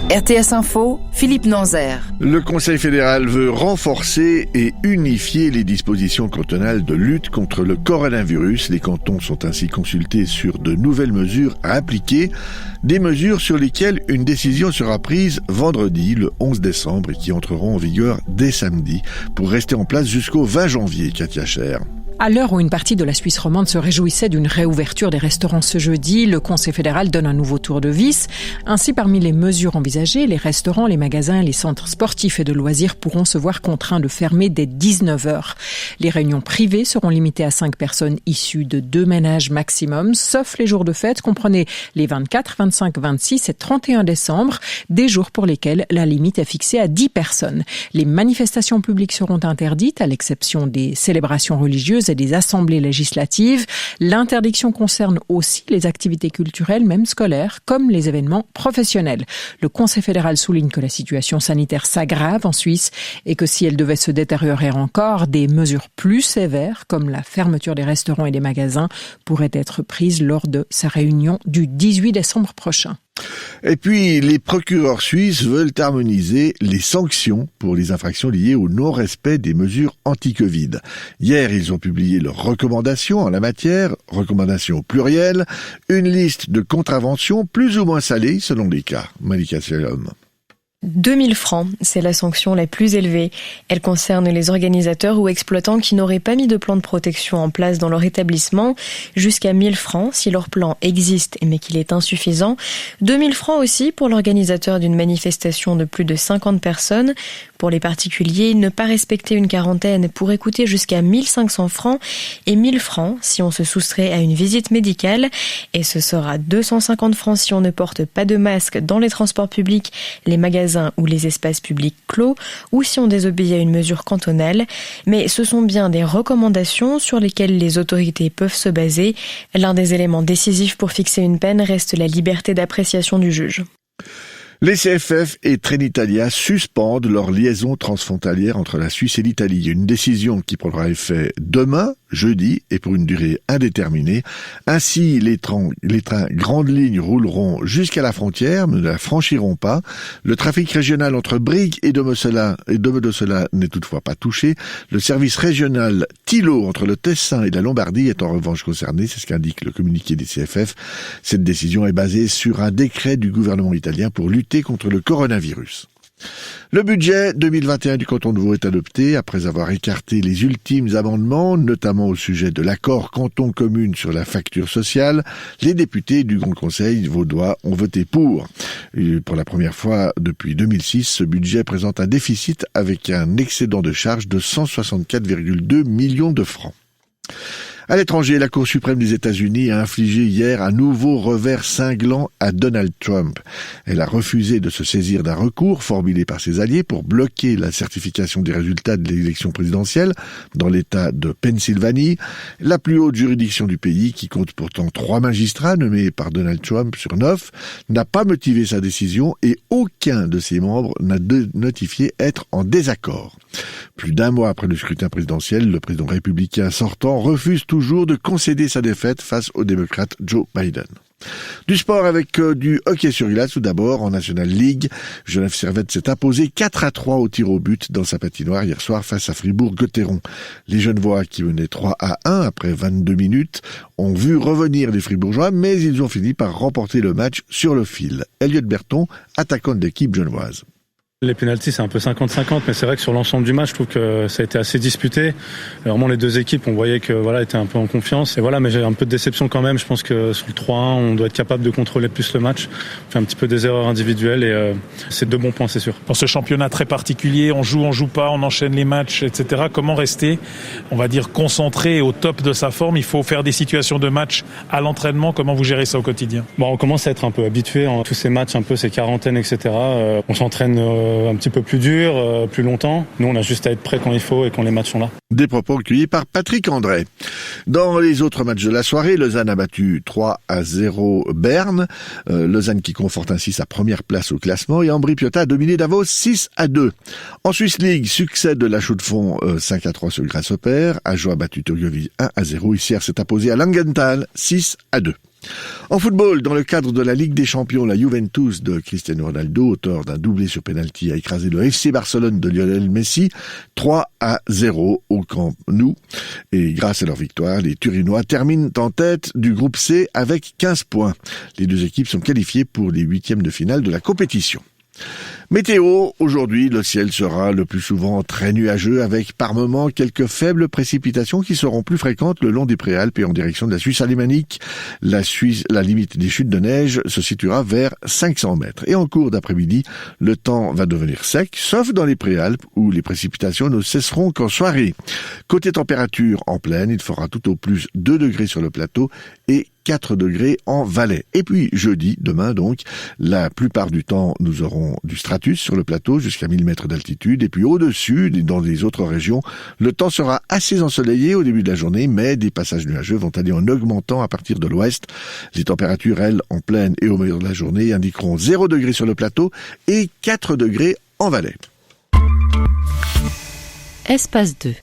RTS Info, Philippe Nanzer. Le Conseil fédéral veut renforcer et unifier les dispositions cantonales de lutte contre le coronavirus. Les cantons sont ainsi consultés sur de nouvelles mesures à appliquer, des mesures sur lesquelles une décision sera prise vendredi, le 11 décembre, et qui entreront en vigueur dès samedi, pour rester en place jusqu'au 20 janvier, Katia Cher. À l'heure où une partie de la Suisse romande se réjouissait d'une réouverture des restaurants ce jeudi, le Conseil fédéral donne un nouveau tour de vis. Ainsi, parmi les mesures envisagées, les restaurants, les magasins, les centres sportifs et de loisirs pourront se voir contraints de fermer dès 19h. Les réunions privées seront limitées à 5 personnes issues de 2 ménages maximum, sauf les jours de fête, comprenez les 24, 25, 26 et 31 décembre, des jours pour lesquels la limite est fixée à 10 personnes. Les manifestations publiques seront interdites, à l'exception des célébrations religieuses et des assemblées législatives. L'interdiction concerne aussi les activités culturelles, même scolaires, comme les événements professionnels. Le Conseil fédéral souligne que la situation sanitaire s'aggrave en Suisse et que si elle devait se détériorer encore, des mesures plus sévères, comme la fermeture des restaurants et des magasins, pourraient être prises lors de sa réunion du 18 décembre prochain. Et puis, les procureurs suisses veulent harmoniser les sanctions pour les infractions liées au non-respect des mesures anti-Covid. Hier, ils ont publié leurs recommandations en la matière, recommandations plurielles, une liste de contraventions plus ou moins salées selon les cas. Malika Shalom. 2 000 francs, c'est la sanction la plus élevée. Elle concerne les organisateurs ou exploitants qui n'auraient pas mis de plan de protection en place dans leur établissement. Jusqu'à 1 000 francs si leur plan existe mais qu'il est insuffisant. 2 000 francs aussi pour l'organisateur d'une manifestation de plus de 50 personnes. Pour les particuliers, ne pas respecter une quarantaine pourrait coûter jusqu'à 1 500 francs et 1 000 francs si on se soustrait à une visite médicale. Et ce sera 250 francs si on ne porte pas de masque dans les transports publics, les magasins ou les espaces publics clos, ou si on désobéit à une mesure cantonale. Mais ce sont bien des recommandations sur lesquelles les autorités peuvent se baser. L'un des éléments décisifs pour fixer une peine reste la liberté d'appréciation du juge. Les CFF et Trenitalia suspendent leur liaison transfrontalière entre la Suisse et l'Italie. Une décision qui prendra effet demain, jeudi, et pour une durée indéterminée. Ainsi, les trains grandes lignes rouleront jusqu'à la frontière, mais ne la franchiront pas. Le trafic régional entre Brigue et Domodossola n'est toutefois pas touché. Le service régional Thilo entre le Tessin et la Lombardie est en revanche concerné, c'est ce qu'indique le communiqué des CFF. Cette décision est basée sur un décret du gouvernement italien pour lutter contre le coronavirus. Le budget 2021 du canton de Vaud est adopté après avoir écarté les ultimes amendements, notamment au sujet de l'accord canton-commune sur la facture sociale. Les députés du Grand Conseil vaudois ont voté pour. Et pour la première fois depuis 2006, ce budget présente un déficit avec un excédent de charges de 164,2 millions de francs. À l'étranger, la Cour suprême des États-Unis a infligé hier un nouveau revers cinglant à Donald Trump. Elle a refusé de se saisir d'un recours formulé par ses alliés pour bloquer la certification des résultats de l'élection présidentielle dans l'État de Pennsylvanie. La plus haute juridiction du pays, qui compte pourtant 3 magistrats nommés par Donald Trump sur 9, n'a pas motivé sa décision et aucun de ses membres n'a notifié être en désaccord. Plus d'1 mois après le scrutin présidentiel, le président républicain sortant refuse toujours de concéder sa défaite face au démocrate Joe Biden. Du sport avec du hockey sur glace tout d'abord en National League. Genève Servette s'est imposé 4-3 au tir au but dans sa patinoire hier soir face à Fribourg-Gotteron. Les Genevois qui menaient 3-1 après 22 minutes ont vu revenir les Fribourgeois, mais ils ont fini par remporter le match sur le fil. Elliot Berton, attaquant de l'équipe genevoise. Les pénaltys, c'est un peu 50-50, mais c'est vrai que sur l'ensemble du match, je trouve que ça a été assez disputé. Vraiment, les deux équipes, on voyait que étaient un peu en confiance. Et mais j'ai un peu de déception quand même. Je pense que sur le 3-1, on doit être capable de contrôler plus le match. On fait un petit peu des erreurs individuelles et c'est 2 bons points, c'est sûr. Dans ce championnat très particulier, on joue pas, on enchaîne les matchs, etc. Comment rester, on va dire, concentré au top de sa forme? Il faut faire des situations de match à l'entraînement. Comment vous gérez ça au quotidien? On commence à être un peu habitué à tous ces matchs, un peu ces quarantaines, etc. On s'entraîne un petit peu plus dur, plus longtemps. Nous, on a juste à être prêts quand il faut et quand les matchs sont là. Des propos recueillis par Patrick André. Dans les autres matchs de la soirée, Lausanne a battu 3-0 Berne. Lausanne qui conforte ainsi sa première place au classement et Ambri Piotta a dominé Davos 6-2. En Swiss League, succès de la Chaux-de-Fonds 5-3 sur Grasshopper. Ajoie a battu Turgovie 1-0. Ici, s'est imposé à Langenthal 6-2. En football, dans le cadre de la Ligue des Champions, la Juventus de Cristiano Ronaldo, auteur d'un doublé sur penalty, a écrasé le FC Barcelone de Lionel Messi 3-0 au Camp Nou. Et grâce à leur victoire, les Turinois terminent en tête du groupe C avec 15 points. Les deux équipes sont qualifiées pour les huitièmes de finale de la compétition. Météo, aujourd'hui, le ciel sera le plus souvent très nuageux avec par moments quelques faibles précipitations qui seront plus fréquentes le long des Préalpes et en direction de la Suisse alémanique. La limite des chutes de neige se situera vers 500 mètres. Et en cours d'après-midi, le temps va devenir sec, sauf dans les Préalpes où les précipitations ne cesseront qu'en soirée. Côté température en plaine, il fera tout au plus 2 degrés sur le plateau et 4 degrés en Valais. Et puis jeudi, demain donc, la plupart du temps, nous aurons du stratus sur le plateau jusqu'à 1000 mètres d'altitude. Et puis au-dessus, dans les autres régions, le temps sera assez ensoleillé au début de la journée, mais des passages nuageux vont aller en augmentant à partir de l'ouest. Les températures, elles, en plaine et au milieu de la journée, indiqueront 0 degré sur le plateau et 4 degrés en Valais. Espace 2.